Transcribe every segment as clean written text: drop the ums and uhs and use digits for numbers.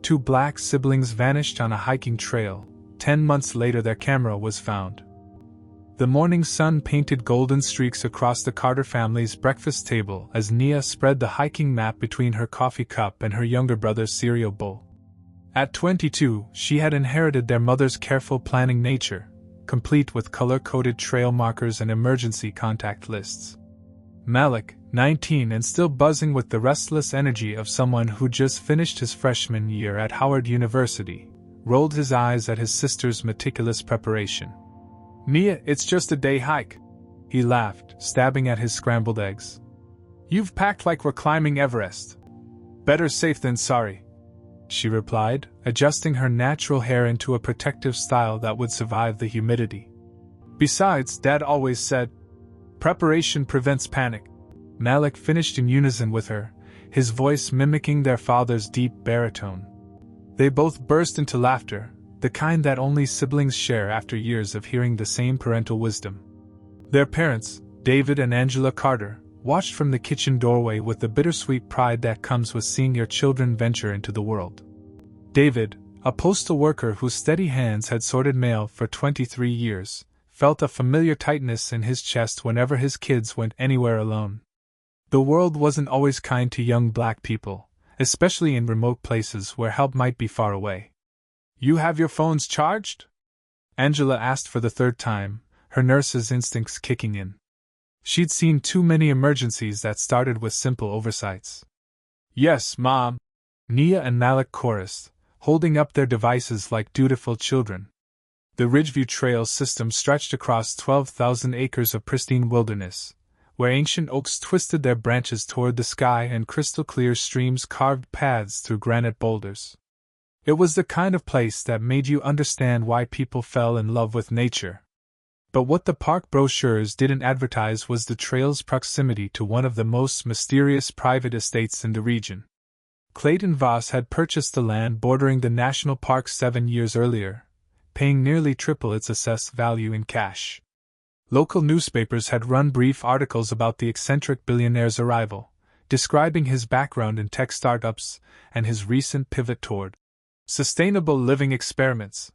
Two black siblings vanished on a hiking trail. 10 months later, their camera was found. The morning sun painted golden streaks across the Carter family's breakfast table as Nia spread the hiking map between her coffee cup and her younger brother's cereal bowl. At 22, she had inherited their mother's careful planning nature, complete with color-coded trail markers and emergency contact lists. Malik, 19 and still buzzing with the restless energy of someone who just finished his freshman year at Howard University, rolled his eyes at his sister's meticulous preparation. "Nia, it's just a day hike," he laughed, stabbing at his scrambled eggs. "You've packed like we're climbing Everest." "Better safe than sorry," she replied, adjusting her natural hair into a protective style that would survive the humidity. "Besides, Dad always said, preparation prevents panic." Malik finished in unison with her, his voice mimicking their father's deep baritone. They both burst into laughter, the kind that only siblings share after years of hearing the same parental wisdom. Their parents, David and Angela Carter, watched from the kitchen doorway with the bittersweet pride that comes with seeing your children venture into the world. David, a postal worker whose steady hands had sorted mail for 23 years, felt a familiar tightness in his chest whenever his kids went anywhere alone. The world wasn't always kind to young black people, especially in remote places where help might be far away. "You have your phones charged?" Angela asked for the third time, her nurse's instincts kicking in. She'd seen too many emergencies that started with simple oversights. "Yes, Mom," Nia and Malik chorused, holding up their devices like dutiful children. The Ridgeview Trail system stretched across 12,000 acres of pristine wilderness, where ancient oaks twisted their branches toward the sky and crystal-clear streams carved paths through granite boulders. It was the kind of place that made you understand why people fell in love with nature. But what the park brochures didn't advertise was the trail's proximity to one of the most mysterious private estates in the region. Clayton Voss had purchased the land bordering the national park 7 years earlier, paying nearly triple its assessed value in cash. Local newspapers had run brief articles about the eccentric billionaire's arrival, describing his background in tech startups and his recent pivot toward sustainable living experiments.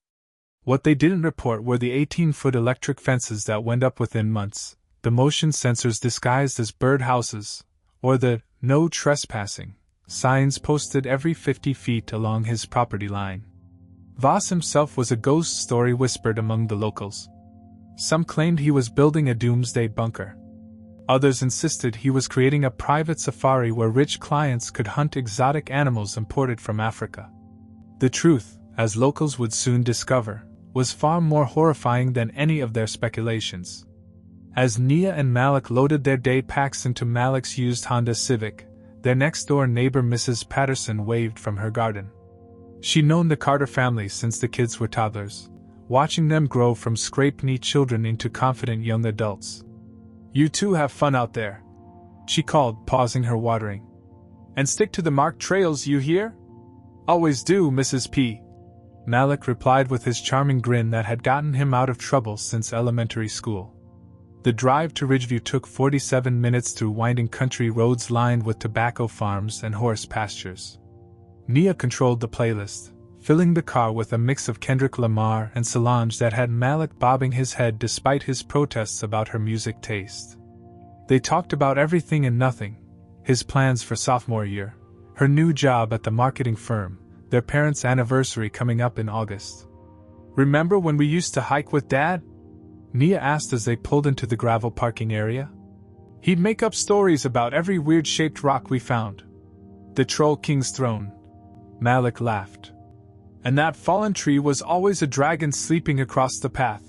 What they didn't report were the 18-foot electric fences that went up within months, the motion sensors disguised as birdhouses, or the "no trespassing" signs posted every 50 feet along his property line. Voss himself was a ghost story whispered among the locals. Some claimed he was building a doomsday bunker. Others insisted he was creating a private safari where rich clients could hunt exotic animals imported from Africa. The truth, as locals would soon discover, was far more horrifying than any of their speculations. As Nia and Malik loaded their day packs into Malik's used Honda Civic, their next-door neighbor Mrs. Patterson waved from her garden. She'd known the Carter family since the kids were toddlers, watching them grow from scrape-knee children into confident young adults. "You two have fun out there," she called, pausing her watering. "And stick to the marked trails, you hear?" "Always do, Mrs. P," Malik replied with his charming grin that had gotten him out of trouble since elementary school. The drive to Ridgeview took 47 minutes through winding country roads lined with tobacco farms and horse pastures. Nia controlled the playlist, filling the car with a mix of Kendrick Lamar and Solange that had Malik bobbing his head despite his protests about her music taste. They talked about everything and nothing: his plans for sophomore year, her new job at the marketing firm, their parents' anniversary coming up in August. "Remember when we used to hike with Dad?" Nia asked as they pulled into the gravel parking area. "He'd make up stories about every weird-shaped rock we found. The Troll King's throne." Malik laughed. "And that fallen tree was always a dragon sleeping across the path."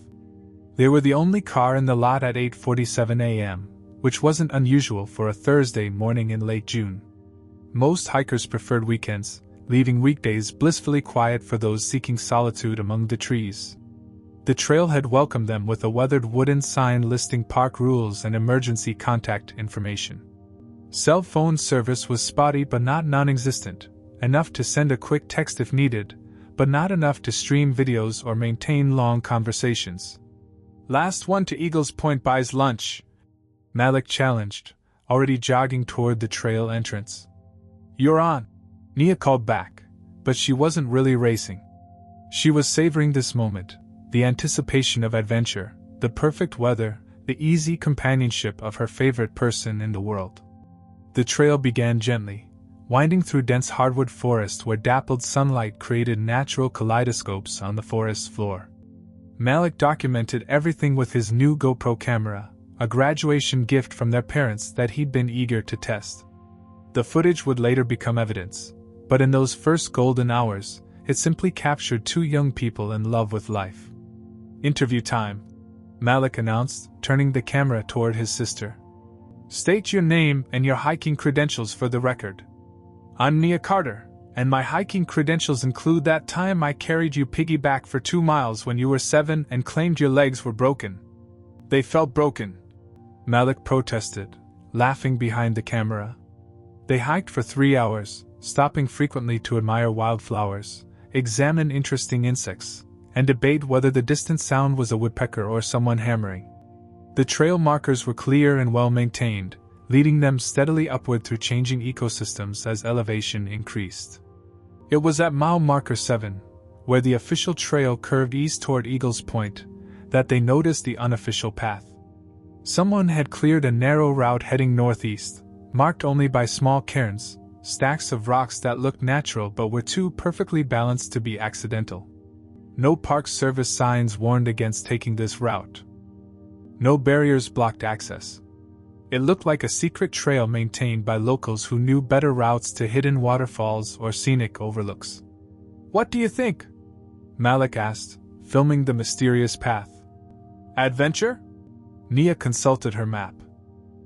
They were the only car in the lot at 8:47 a.m., which wasn't unusual for a Thursday morning in late June. Most hikers preferred weekends, leaving weekdays blissfully quiet for those seeking solitude among the trees. The trail had welcomed them with a weathered wooden sign listing park rules and emergency contact information. Cell phone service was spotty but not non-existent, enough to send a quick text if needed, but not enough to stream videos or maintain long conversations. "Last one to Eagles Point buys lunch," Malik challenged, already jogging toward the trail entrance. "You're on," Nia called back, but she wasn't really racing. She was savoring this moment, the anticipation of adventure, the perfect weather, the easy companionship of her favorite person in the world. The trail began gently, winding through dense hardwood forest where dappled sunlight created natural kaleidoscopes on the forest floor. Malik documented everything with his new GoPro camera, a graduation gift from their parents that he'd been eager to test. The footage would later become evidence, but in those first golden hours, it simply captured two young people in love with life. "Interview time," Malik announced, turning the camera toward his sister. "State your name and your hiking credentials for the record." "I'm Nia Carter, and my hiking credentials include that time I carried you piggyback for 2 miles when you were 7 and claimed your legs were broken." "They felt broken," Malik protested, laughing behind the camera. They hiked for 3 hours, stopping frequently to admire wildflowers, examine interesting insects, and debate whether the distant sound was a woodpecker or someone hammering. The trail markers were clear and well maintained, leading them steadily upward through changing ecosystems as elevation increased. It was at mile marker 7, where the official trail curved east toward Eagles Point, that they noticed the unofficial path. Someone had cleared a narrow route heading northeast, marked only by small cairns, stacks of rocks that looked natural but were too perfectly balanced to be accidental. No Park Service signs warned against taking this route. No barriers blocked access. It looked like a secret trail maintained by locals who knew better routes to hidden waterfalls or scenic overlooks. "What do you think?" Malik asked, filming the mysterious path. "Adventure?" Nia consulted her map.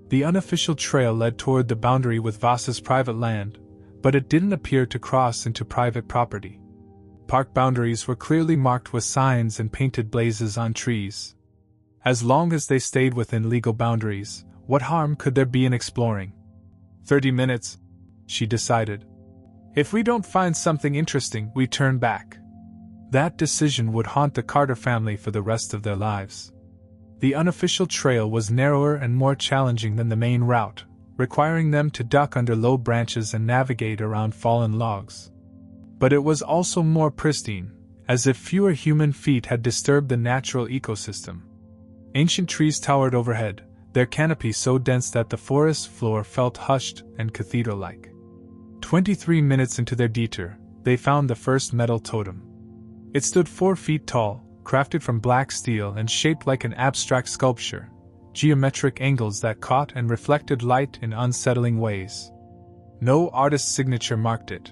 The unofficial trail led toward the boundary with Vasa's private land, but it didn't appear to cross into private property. Park boundaries were clearly marked with signs and painted blazes on trees. As long as they stayed within legal boundaries, what harm could there be in exploring? 30 minutes, she decided. If we don't find something interesting, we turn back. That decision would haunt the Carter family for the rest of their lives. The unofficial trail was narrower and more challenging than the main route, requiring them to duck under low branches and navigate around fallen logs. But it was also more pristine, as if fewer human feet had disturbed the natural ecosystem. Ancient trees towered overhead, their canopy so dense that the forest floor felt hushed and cathedral-like. 23 minutes into their detour, they found the first metal totem. It stood 4 feet tall, crafted from black steel and shaped like an abstract sculpture, geometric angles that caught and reflected light in unsettling ways. No artist's signature marked it.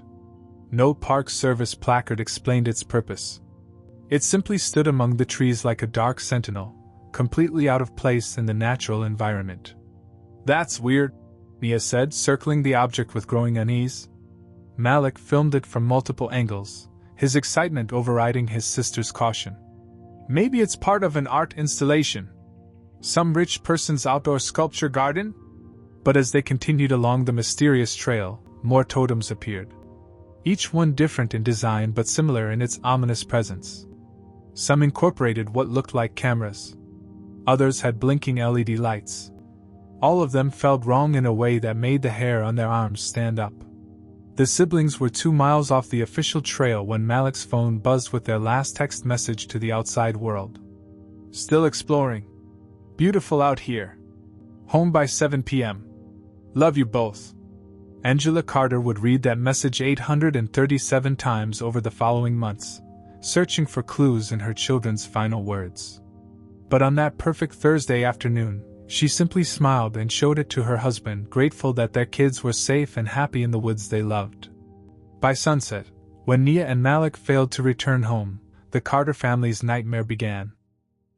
No Park Service placard explained its purpose. It simply stood among the trees like a dark sentinel, completely out of place in the natural environment. "That's weird," Nia said, circling the object with growing unease. Malik filmed it from multiple angles, his excitement overriding his sister's caution. "Maybe it's part of an art installation. Some rich person's outdoor sculpture garden?" But as they continued along the mysterious trail, more totems appeared. Each one different in design but similar in its ominous presence. Some incorporated what looked like cameras. Others had blinking LED lights. All of them felt wrong in a way that made the hair on their arms stand up. The siblings were 2 miles off the official trail when Malik's phone buzzed with their last text message to the outside world. "Still exploring. Beautiful out here. Home by 7 p.m. Love you both." Angela Carter would read that message 837 times over the following months, searching for clues in her children's final words. But on that perfect Thursday afternoon, she simply smiled and showed it to her husband, grateful that their kids were safe and happy in the woods they loved. By sunset, when Nia and Malik failed to return home, the Carter family's nightmare began.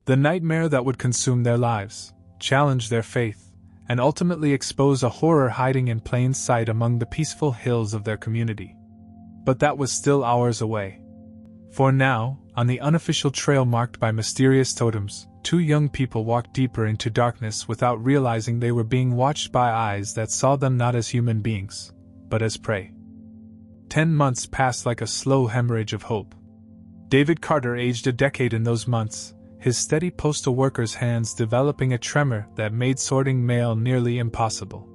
The nightmare that would consume their lives, challenge their faith, and ultimately expose a horror hiding in plain sight among the peaceful hills of their community. But that was still hours away. For now, on the unofficial trail marked by mysterious totems, 2 young people walked deeper into darkness without realizing they were being watched by eyes that saw them not as human beings, but as prey. 10 months passed like a slow hemorrhage of hope. David Carter aged a decade in those months, his steady postal worker's hands developing a tremor that made sorting mail nearly impossible.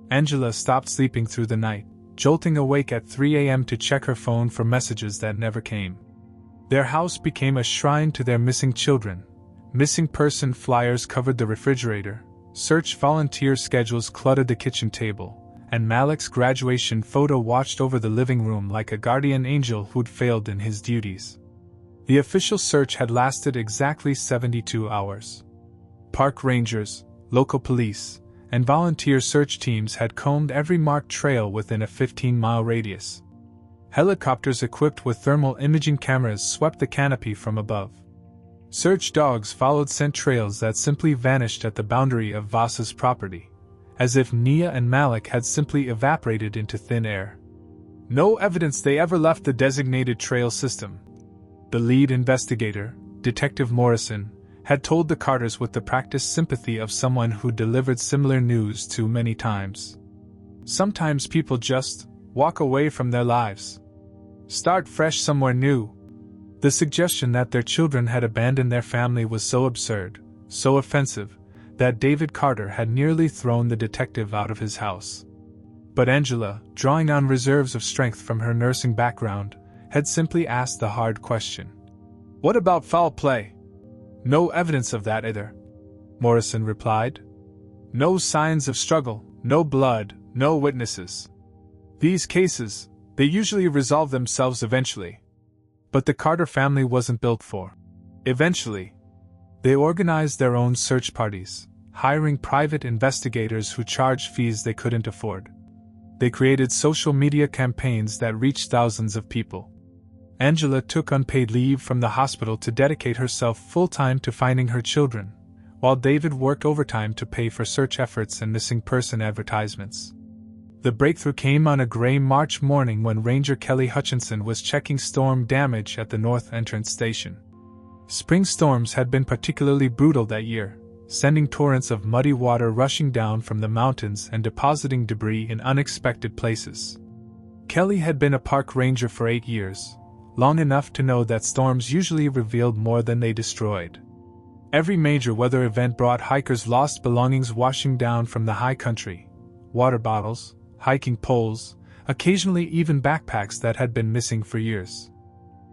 Angela stopped sleeping through the night, jolting awake at 3 a.m. to check her phone for messages that never came. Their house became a shrine to their missing children. Missing person flyers covered the refrigerator, search volunteer schedules cluttered the kitchen table, and Malik's graduation photo watched over the living room like a guardian angel who'd failed in his duties. The official search had lasted exactly 72 hours. Park rangers, local police, and volunteer search teams had combed every marked trail within a 15-mile radius. Helicopters equipped with thermal imaging cameras swept the canopy from above. Search dogs followed scent trails that simply vanished at the boundary of Vasa's property, as if Nia and Malik had simply evaporated into thin air. No evidence they ever left the designated trail system. The lead investigator, Detective Morrison, had told the Carters with the practiced sympathy of someone who delivered similar news too many times. Sometimes people just walk away from their lives. Start fresh somewhere new. The suggestion that their children had abandoned their family was so absurd, so offensive, that David Carter had nearly thrown the detective out of his house. But Angela, drawing on reserves of strength from her nursing background, had simply asked the hard question. "What about foul play?" "No evidence of that either," Morrison replied. "No signs of struggle, no blood, no witnesses. These cases, they usually resolve themselves eventually." But the Carter family wasn't built for eventually. They organized their own search parties, hiring private investigators who charged fees they couldn't afford. They created social media campaigns that reached thousands of people. Angela took unpaid leave from the hospital to dedicate herself full-time to finding her children, while David worked overtime to pay for search efforts and missing person advertisements. The breakthrough came on a gray March morning when Ranger Kelly Hutchinson was checking storm damage at the North Entrance Station. Spring storms had been particularly brutal that year, sending torrents of muddy water rushing down from the mountains and depositing debris in unexpected places. Kelly had been a park ranger for 8 years, long enough to know that storms usually revealed more than they destroyed. Every major weather event brought hikers lost belongings washing down from the high country: water bottles, hiking poles, occasionally even backpacks that had been missing for years.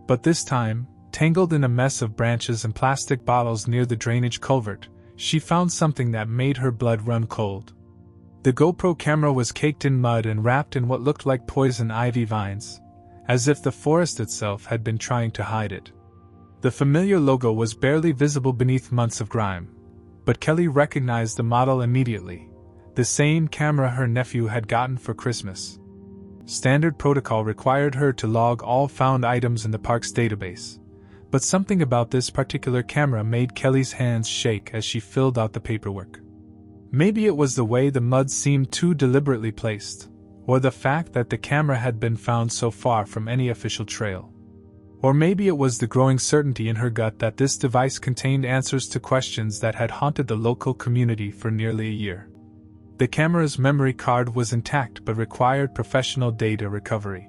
But this time, tangled in a mess of branches and plastic bottles near the drainage culvert, she found something that made her blood run cold. The GoPro camera was caked in mud and wrapped in what looked like poison ivy vines, as if the forest itself had been trying to hide it. The familiar logo was barely visible beneath months of grime, but Kelly recognized the model immediately. The same camera her nephew had gotten for Christmas. Standard protocol required her to log all found items in the park's database, but something about this particular camera made Kelly's hands shake as she filled out the paperwork. Maybe it was the way the mud seemed too deliberately placed, or the fact that the camera had been found so far from any official trail. Or maybe it was the growing certainty in her gut that this device contained answers to questions that had haunted the local community for nearly a year. The camera's memory card was intact but required professional data recovery.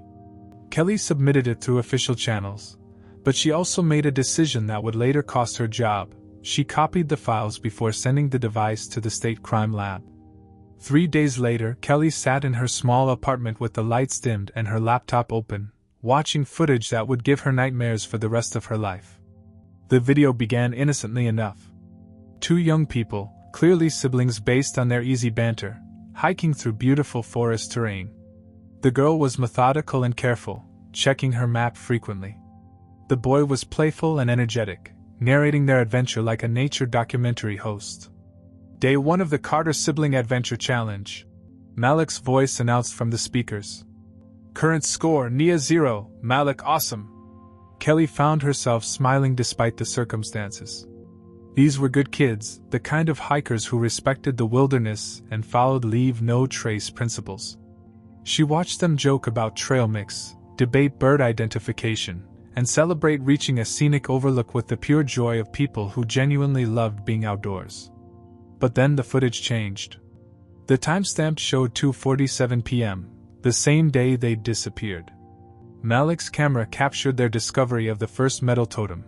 Kelly submitted it through official channels, but she also made a decision that would later cost her job. She copied the files before sending the device to the state crime lab. 3 days later, Kelly sat in her small apartment with the lights dimmed and her laptop open, watching footage that would give her nightmares for the rest of her life. The video began innocently enough. 2 young people, clearly siblings based on their easy banter, hiking through beautiful forest terrain. The girl was methodical and careful, checking her map frequently. The boy was playful and energetic, narrating their adventure like a nature documentary host. Day 1 of the Carter Sibling Adventure Challenge. Malik's voice announced from the speakers. Current score: Nia 0, Malik awesome. Kelly found herself smiling despite the circumstances. These were good kids, the kind of hikers who respected the wilderness and followed leave no trace principles. She watched them joke about trail mix, debate bird identification, and celebrate reaching a scenic overlook with the pure joy of people who genuinely loved being outdoors. But then the footage changed. The timestamp showed 2:47 p.m., the same day they'd disappeared. Malik's camera captured their discovery of the first metal totem,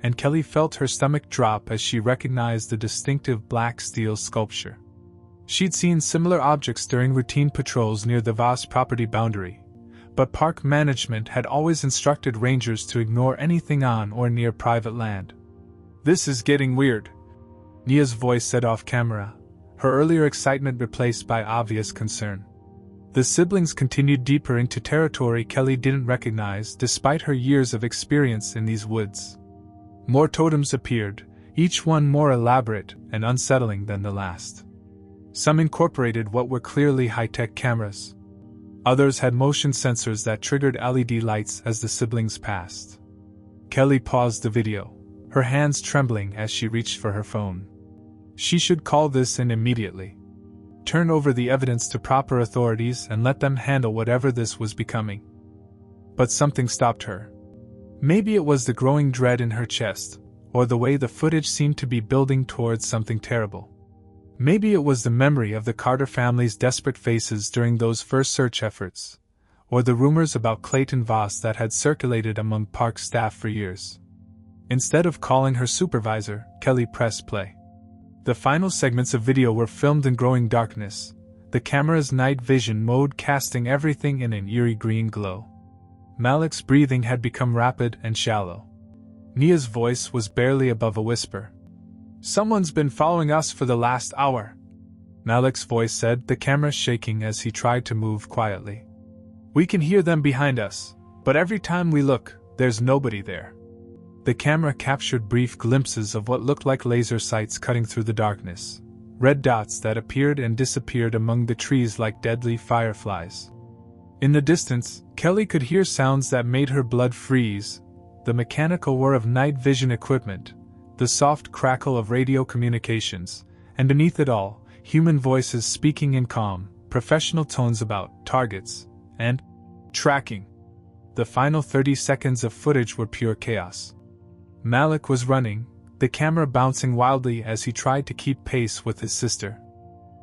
and Kelly felt her stomach drop as she recognized the distinctive black steel sculpture. She'd seen similar objects during routine patrols near the Voss property boundary, but park management had always instructed rangers to ignore anything on or near private land. "This is getting weird," Nia's voice said off camera, her earlier excitement replaced by obvious concern. The siblings continued deeper into territory Kelly didn't recognize despite her years of experience in these woods. More totems appeared, each one more elaborate and unsettling than the last. Some incorporated what were clearly high-tech cameras. Others had motion sensors that triggered LED lights as the siblings passed. Kelly paused the video, her hands trembling as she reached for her phone. She should call this in immediately. Turn over the evidence to proper authorities and let them handle whatever this was becoming. But something stopped her. Maybe it was the growing dread in her chest, or the way the footage seemed to be building towards something terrible. Maybe it was the memory of the Carter family's desperate faces during those first search efforts, or the rumors about Clayton Voss that had circulated among park staff for years. Instead of calling her supervisor, Kelly pressed play. The final segments of video were filmed in growing darkness, the camera's night vision mode casting everything in an eerie green glow. Malik's breathing had become rapid and shallow. Nia's voice was barely above a whisper. "Someone's been following us for the last hour," Malik's voice said, the camera shaking as he tried to move quietly. "We can hear them behind us, but every time we look, there's nobody there." The camera captured brief glimpses of what looked like laser sights cutting through the darkness, red dots that appeared and disappeared among the trees like deadly fireflies. In the distance, Kelly could hear sounds that made her blood freeze, the mechanical whir of night vision equipment, the soft crackle of radio communications, and beneath it all, human voices speaking in calm, professional tones about targets and tracking. The final 30 seconds of footage were pure chaos. Malik was running, the camera bouncing wildly as he tried to keep pace with his sister.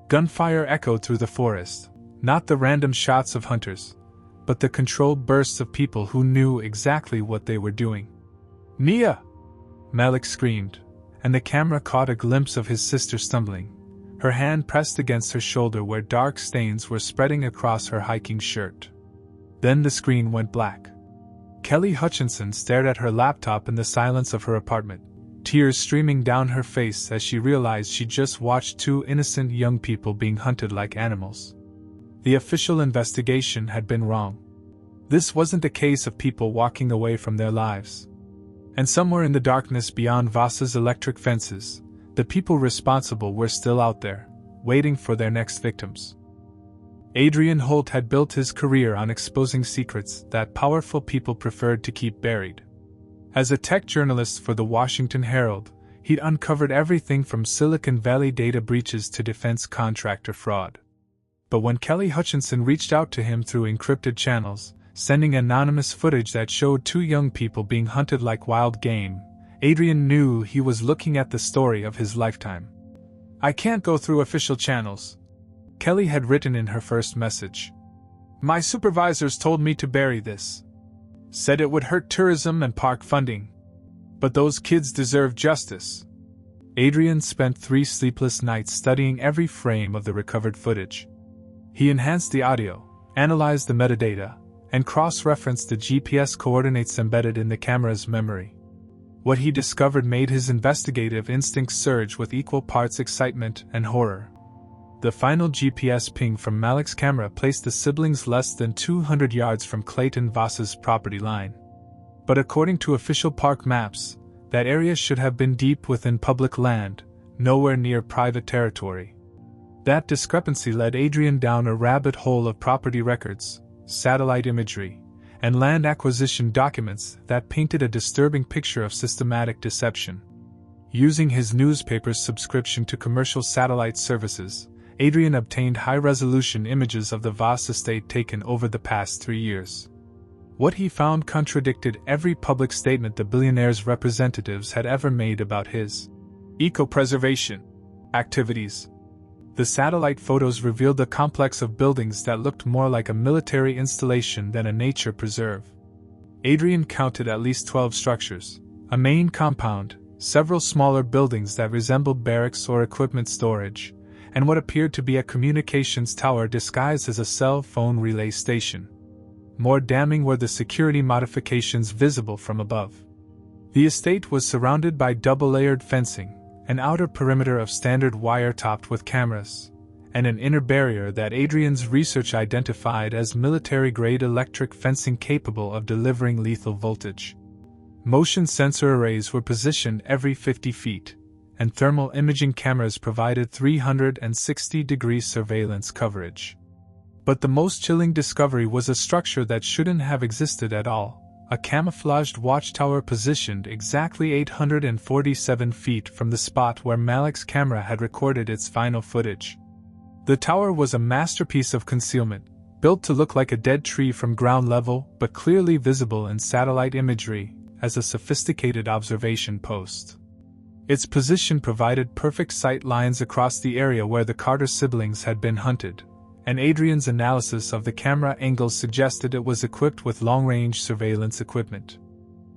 Gunfire echoed through the forest, not the random shots of hunters, but the controlled bursts of people who knew exactly what they were doing. "Nia!" Malik screamed, and the camera caught a glimpse of his sister stumbling, her hand pressed against her shoulder where dark stains were spreading across her hiking shirt. Then the screen went black. Kelly Hutchinson stared at her laptop in the silence of her apartment, tears streaming down her face as she realized she'd just watched two innocent young people being hunted like animals. The official investigation had been wrong. This wasn't a case of people walking away from their lives. And somewhere in the darkness beyond Voss's electric fences, the people responsible were still out there, waiting for their next victims. Adrian Holt had built his career on exposing secrets that powerful people preferred to keep buried. As a tech journalist for the Washington Herald, he'd uncovered everything from Silicon Valley data breaches to defense contractor fraud. But when Kelly Hutchinson reached out to him through encrypted channels, sending anonymous footage that showed two young people being hunted like wild game, Adrian knew he was looking at the story of his lifetime. "I can't go through official channels," Kelly had written in her first message. "My supervisors told me to bury this. Said it would hurt tourism and park funding. But those kids deserve justice." Adrian spent 3 sleepless nights studying every frame of the recovered footage. He enhanced the audio, analyzed the metadata, and cross-referenced the GPS coordinates embedded in the camera's memory. What he discovered made his investigative instincts surge with equal parts excitement and horror. The final GPS ping from Malik's camera placed the siblings less than 200 yards from Clayton Voss's property line. But according to official park maps, that area should have been deep within public land, nowhere near private territory. That discrepancy led Adrian down a rabbit hole of property records, satellite imagery, and land acquisition documents that painted a disturbing picture of systematic deception. Using his newspaper's subscription to commercial satellite services, Adrian obtained high-resolution images of the Voss estate taken over the past 3 years. What he found contradicted every public statement the billionaire's representatives had ever made about his eco-preservation activities. The satellite photos revealed a complex of buildings that looked more like a military installation than a nature preserve. Adrian counted at least 12 structures, a main compound, several smaller buildings that resembled barracks or equipment storage, and what appeared to be a communications tower disguised as a cell phone relay station. More damning were the security modifications visible from above. The estate was surrounded by double-layered fencing, an outer perimeter of standard wire topped with cameras, and an inner barrier that Adrian's research identified as military-grade electric fencing capable of delivering lethal voltage. Motion sensor arrays were positioned every 50 feet, and thermal imaging cameras provided 360-degree surveillance coverage. But the most chilling discovery was a structure that shouldn't have existed at all. A camouflaged watchtower positioned exactly 847 feet from the spot where Malik's camera had recorded its final footage. The tower was a masterpiece of concealment, built to look like a dead tree from ground level but clearly visible in satellite imagery as a sophisticated observation post. Its position provided perfect sight lines across the area where the Carter siblings had been hunted, and Adrian's analysis of the camera angles suggested it was equipped with long-range surveillance equipment.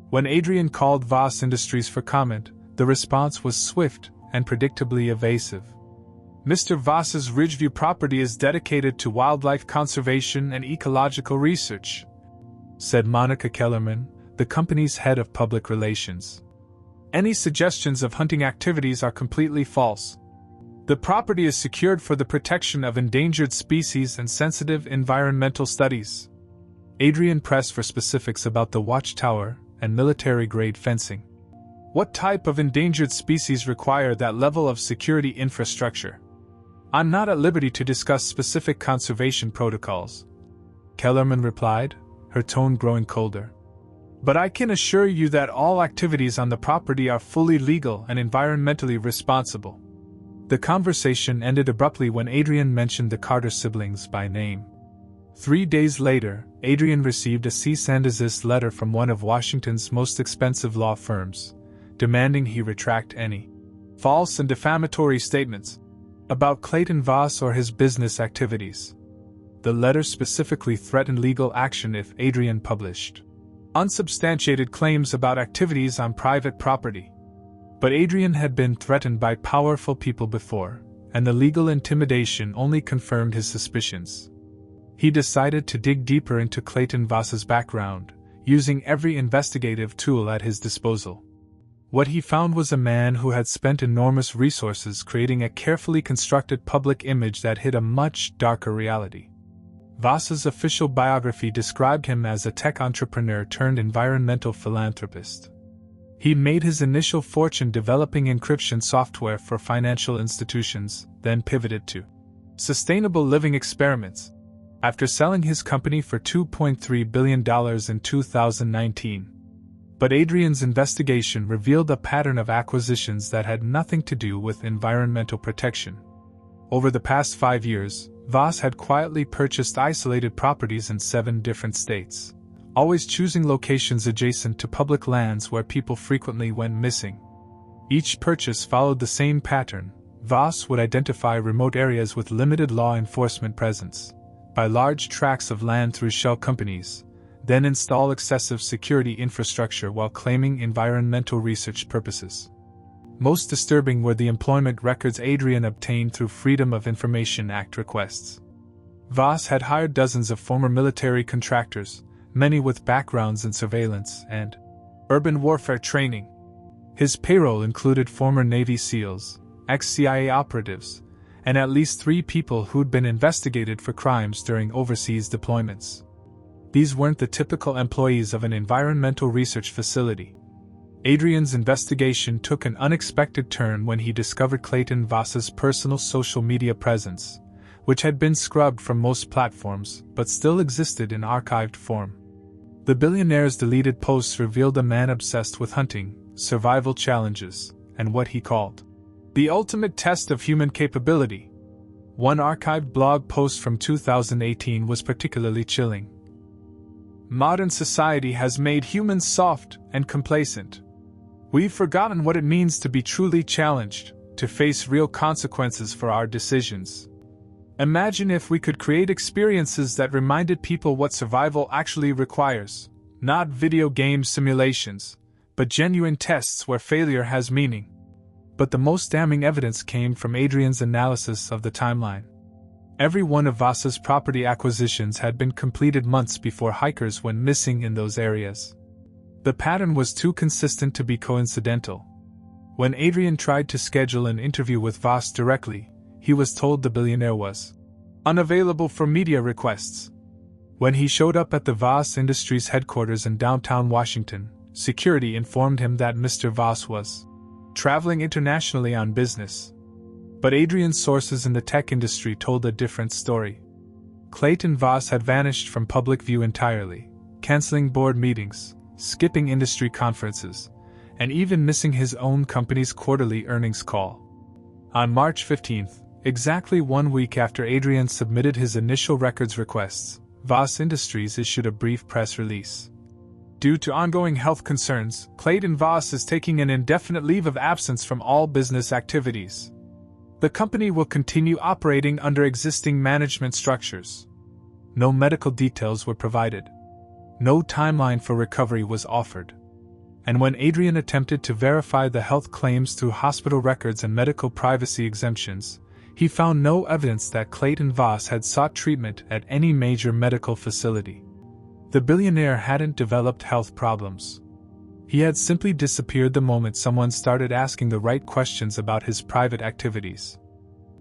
When Adrian called Voss Industries for comment, the response was swift and predictably evasive. Mr. Voss's Ridgeview property is dedicated to wildlife conservation and ecological research, said Monica Kellerman, the company's head of public relations. Any suggestions of hunting activities are completely false. The property is secured for the protection of endangered species and sensitive environmental studies. Adrian pressed for specifics about the watchtower and military-grade fencing. What type of endangered species require that level of security infrastructure? I'm not at liberty to discuss specific conservation protocols, Kellerman replied, her tone growing colder. But I can assure you that all activities on the property are fully legal and environmentally responsible. The conversation ended abruptly when Adrian mentioned the Carter siblings by name. 3 days later, Adrian received a cease and desist letter from one of Washington's most expensive law firms, demanding he retract any false and defamatory statements about Clayton Voss or his business activities. The letter specifically threatened legal action if Adrian published unsubstantiated claims about activities on private property. But Adrian had been threatened by powerful people before, and the legal intimidation only confirmed his suspicions. He decided to dig deeper into Clayton Voss's background, using every investigative tool at his disposal. What he found was a man who had spent enormous resources creating a carefully constructed public image that hid a much darker reality. Voss's official biography described him as a tech entrepreneur turned environmental philanthropist. He made his initial fortune developing encryption software for financial institutions, then pivoted to sustainable living experiments, after selling his company for $2.3 billion in 2019. But Adrian's investigation revealed a pattern of acquisitions that had nothing to do with environmental protection. Over the past 5 years, Voss had quietly purchased isolated properties in 7 different states, always choosing locations adjacent to public lands where people frequently went missing. Each purchase followed the same pattern. Voss would identify remote areas with limited law enforcement presence, buy large tracts of land through shell companies, then install excessive security infrastructure while claiming environmental research purposes. Most disturbing were the employment records Adrian obtained through Freedom of Information Act requests. Voss had hired dozens of former military contractors, many with backgrounds in surveillance and urban warfare training. His payroll included former Navy SEALs, ex-CIA operatives, and at least 3 people who'd been investigated for crimes during overseas deployments. These weren't the typical employees of an environmental research facility. Adrian's investigation took an unexpected turn when he discovered Clayton Voss's personal social media presence, which had been scrubbed from most platforms but still existed in archived form. The billionaire's deleted posts revealed a man obsessed with hunting, survival challenges, and what he called the ultimate test of human capability. One archived blog post from 2018 was particularly chilling. Modern society has made humans soft and complacent. We've forgotten what it means to be truly challenged, to face real consequences for our decisions. Imagine if we could create experiences that reminded people what survival actually requires, not video game simulations, but genuine tests where failure has meaning. But the most damning evidence came from Adrian's analysis of the timeline. Every one of Voss's property acquisitions had been completed months before hikers went missing in those areas. The pattern was too consistent to be coincidental. When Adrian tried to schedule an interview with Voss directly, he was told the billionaire was unavailable for media requests. When he showed up at the Voss Industries headquarters in downtown Washington, security informed him that Mr. Voss was traveling internationally on business. But Adrian's sources in the tech industry told a different story. Clayton Voss had vanished from public view entirely, canceling board meetings, skipping industry conferences, and even missing his own company's quarterly earnings call. On March 15th, exactly 1 week after Adrian submitted his initial records requests, Voss Industries issued a brief press release. Due to ongoing health concerns, Clayton Voss is taking an indefinite leave of absence from all business activities. The company will continue operating under existing management structures. No medical details were provided. No timeline for recovery was offered. And when Adrian attempted to verify the health claims through hospital records and medical privacy exemptions, he found no evidence that Clayton Voss had sought treatment at any major medical facility. The billionaire hadn't developed health problems. He had simply disappeared the moment someone started asking the right questions about his private activities.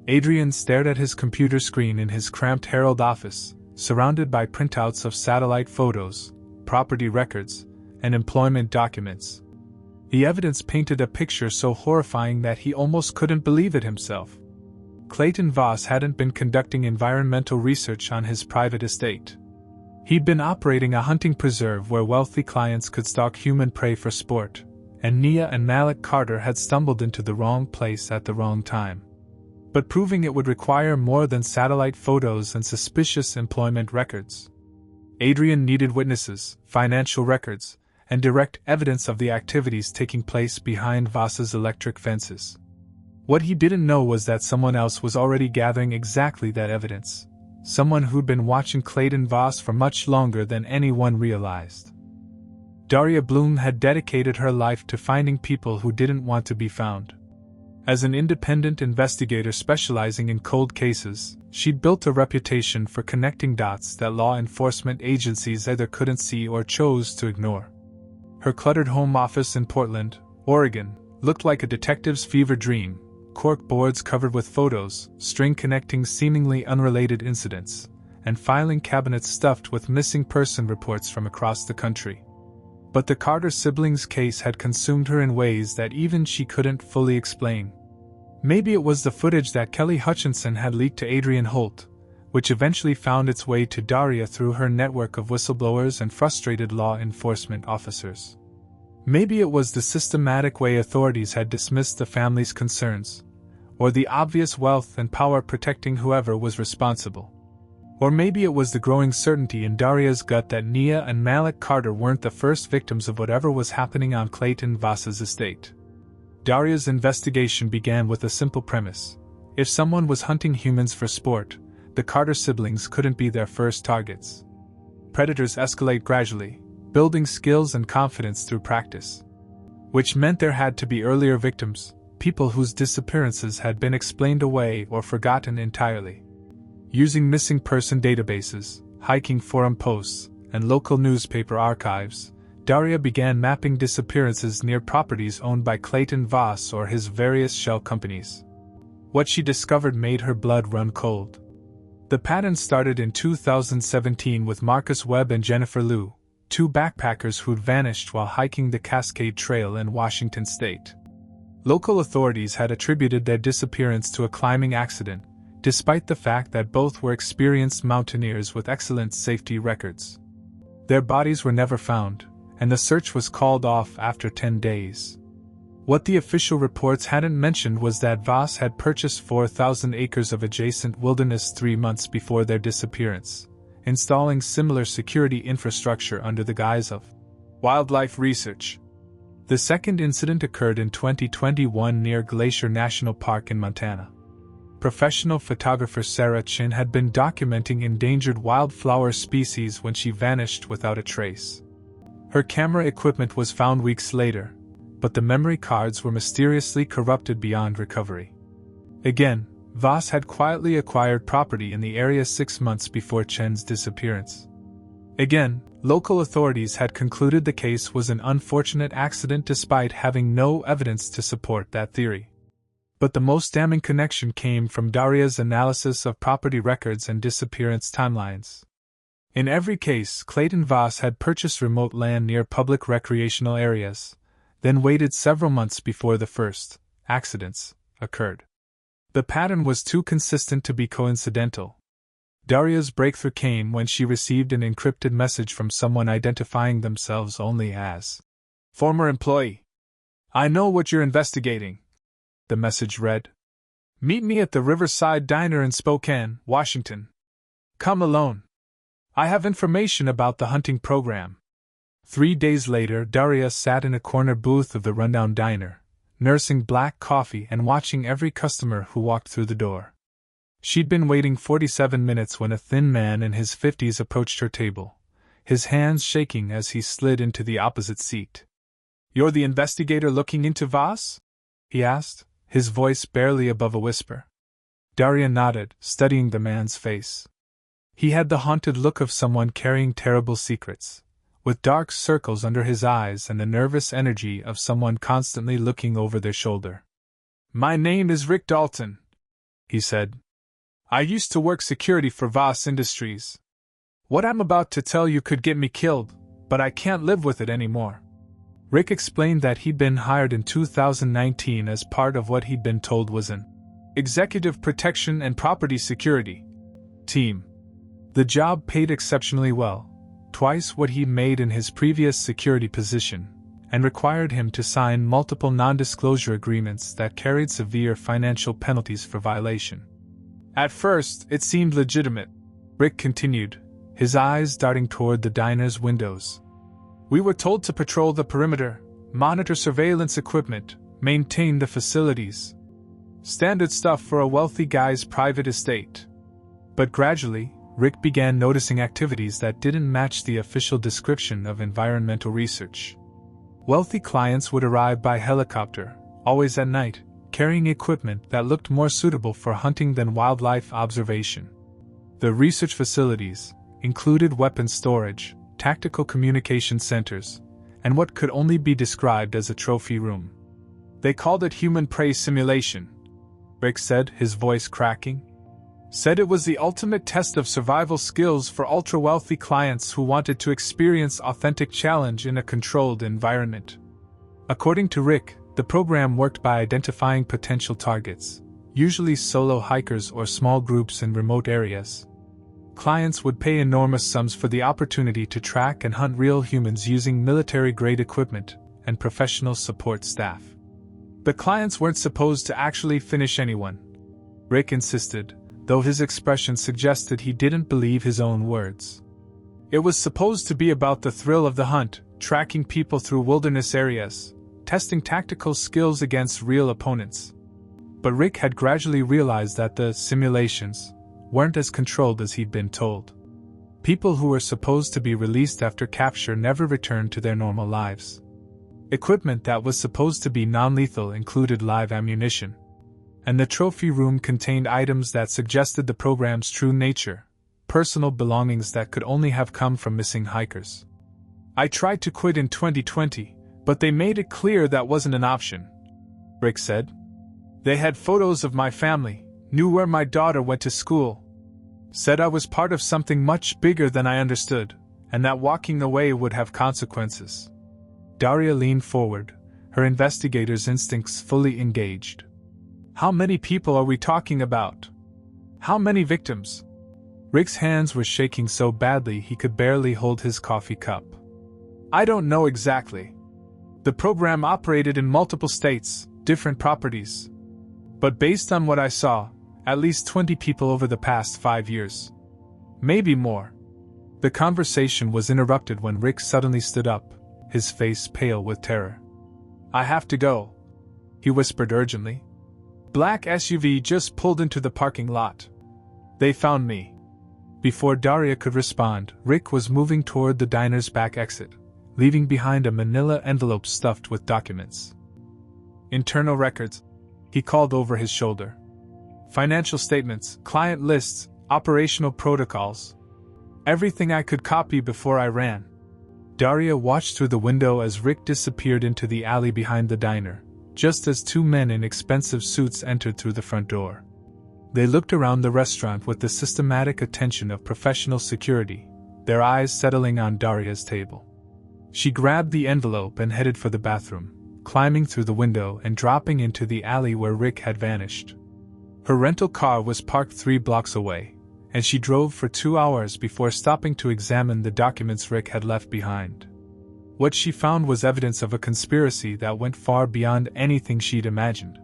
Adrian stared at his computer screen in his cramped Herald office, surrounded by printouts of satellite photos, property records, and employment documents. The evidence painted a picture so horrifying that he almost couldn't believe it himself. Clayton Voss hadn't been conducting environmental research on his private estate. He'd been operating a hunting preserve where wealthy clients could stalk human prey for sport, and Nia and Malik Carter had stumbled into the wrong place at the wrong time. But proving it would require more than satellite photos and suspicious employment records. Adrian needed witnesses, financial records, and direct evidence of the activities taking place behind Voss's electric fences. What he didn't know was that someone else was already gathering exactly that evidence. Someone who'd been watching Clayton Voss for much longer than anyone realized. Daria Bloom had dedicated her life to finding people who didn't want to be found. As an independent investigator specializing in cold cases, she'd built a reputation for connecting dots that law enforcement agencies either couldn't see or chose to ignore. Her cluttered home office in Portland, Oregon, looked like a detective's fever dream. Cork boards covered with photos, string connecting seemingly unrelated incidents, and filing cabinets stuffed with missing person reports from across the country. But the Carter siblings' case had consumed her in ways that even she couldn't fully explain. Maybe it was the footage that Kelly Hutchinson had leaked to Adrian Holt, which eventually found its way to Daria through her network of whistleblowers and frustrated law enforcement officers. Maybe it was the systematic way authorities had dismissed the family's concerns, or the obvious wealth and power protecting whoever was responsible. Or maybe it was the growing certainty in Daria's gut that Nia and Malik Carter weren't the first victims of whatever was happening on Clayton Voss's estate. Daria's investigation began with a simple premise. If someone was hunting humans for sport, the Carter siblings couldn't be their first targets. Predators escalate gradually, building skills and confidence through practice. Which meant there had to be earlier victims, people whose disappearances had been explained away or forgotten entirely. Using missing person databases, hiking forum posts, and local newspaper archives, Daria began mapping disappearances near properties owned by Clayton Voss or his various shell companies. What she discovered made her blood run cold. The pattern started in 2017 with Marcus Webb and Jennifer Liu, two backpackers who'd vanished while hiking the Cascade Trail in Washington state. Local authorities had attributed their disappearance to a climbing accident, despite the fact that both were experienced mountaineers with excellent safety records. Their bodies were never found, and the search was called off after 10 days. What the official reports hadn't mentioned was that Voss had purchased 4,000 acres of adjacent wilderness 3 months before their disappearance, installing similar security infrastructure under the guise of wildlife research. The second incident occurred in 2021 near Glacier National Park in Montana. Professional photographer Sarah Chin had been documenting endangered wildflower species when she vanished without a trace. Her camera equipment was found weeks later, but the memory cards were mysteriously corrupted beyond recovery. Again, Voss had quietly acquired property in the area 6 months before Chen's disappearance. Again, local authorities had concluded the case was an unfortunate accident despite having no evidence to support that theory. But the most damning connection came from Daria's analysis of property records and disappearance timelines. In every case, Clayton Voss had purchased remote land near public recreational areas, then waited several months before the first accidents occurred. The pattern was too consistent to be coincidental. Daria's breakthrough came when she received an encrypted message from someone identifying themselves only as former employee. "I know what you're investigating," the message read. "Meet me at the Riverside Diner in Spokane, Washington. Come alone. I have information about the hunting program." 3 days later, Daria sat in a corner booth of the rundown diner, nursing black coffee and watching every customer who walked through the door. She'd been waiting 47 minutes when a thin man in his 50s approached her table, his hands shaking as he slid into the opposite seat. "You're the investigator looking into Voss?" he asked, his voice barely above a whisper. Daria nodded, studying the man's face. He had the haunted look of someone carrying terrible secrets, with dark circles under his eyes and the nervous energy of someone constantly looking over their shoulder. "My name is Rick Dalton," he said. "I used to work security for Voss Industries. What I'm about to tell you could get me killed, but I can't live with it anymore." Rick explained that he'd been hired in 2019 as part of what he'd been told was an executive protection and property security team. The job paid exceptionally well, twice what he made in his previous security position, and required him to sign multiple non-disclosure agreements that carried severe financial penalties for violation. "At first, it seemed legitimate," Rick continued, his eyes darting toward the diner's windows. "We were told to patrol the perimeter, monitor surveillance equipment, maintain the facilities. Standard stuff for a wealthy guy's private estate." But gradually, Rick began noticing activities that didn't match the official description of environmental research. Wealthy clients would arrive by helicopter, always at night, carrying equipment that looked more suitable for hunting than wildlife observation. The research facilities included weapons storage, tactical communication centers, and what could only be described as a trophy room. "They called it human prey simulation," Rick said, his voice cracking. "Said it was the ultimate test of survival skills for ultra-wealthy clients who wanted to experience authentic challenge in a controlled environment." According to Rick, the program worked by identifying potential targets, usually solo hikers or small groups in remote areas. Clients would pay enormous sums for the opportunity to track and hunt real humans using military-grade equipment and professional support staff. The clients weren't supposed to actually finish anyone, Rick insisted, though his expression suggested he didn't believe his own words. It was supposed to be about the thrill of the hunt, tracking people through wilderness areas, testing tactical skills against real opponents. But Rick had gradually realized that the simulations weren't as controlled as he'd been told. People who were supposed to be released after capture never returned to their normal lives. Equipment that was supposed to be non-lethal included live ammunition, and the trophy room contained items that suggested the program's true nature, personal belongings that could only have come from missing hikers. "I tried to quit in 2020, but they made it clear that wasn't an option," Rick said. "They had photos of my family, knew where my daughter went to school. Said I was part of something much bigger than I understood, and that walking away would have consequences." Daria leaned forward, her investigator's instincts fully engaged. "How many people are we talking about? How many victims?" Rick's hands were shaking so badly he could barely hold his coffee cup. "I don't know exactly. The program operated in multiple states, different properties. But based on what I saw, at least 20 people over the past 5 years. Maybe more." The conversation was interrupted when Rick suddenly stood up, his face pale with terror. "I have to go," he whispered urgently. "Black SUV just pulled into the parking lot. They found me." Before Daria could respond, Rick was moving toward the diner's back exit, leaving behind a manila envelope stuffed with documents. Internal records, he called over his shoulder. Financial statements, client lists, operational protocols. Everything I could copy before I ran. Daria watched through the window as Rick disappeared into the alley behind the diner, just as two men in expensive suits entered through the front door. They looked around the restaurant with the systematic attention of professional security, their eyes settling on Daria's table. She grabbed the envelope and headed for the bathroom, climbing through the window and dropping into the alley where Rick had vanished. Her rental car was parked 3 blocks away, and she drove for 2 hours before stopping to examine the documents Rick had left behind. What she found was evidence of a conspiracy that went far beyond anything she'd imagined.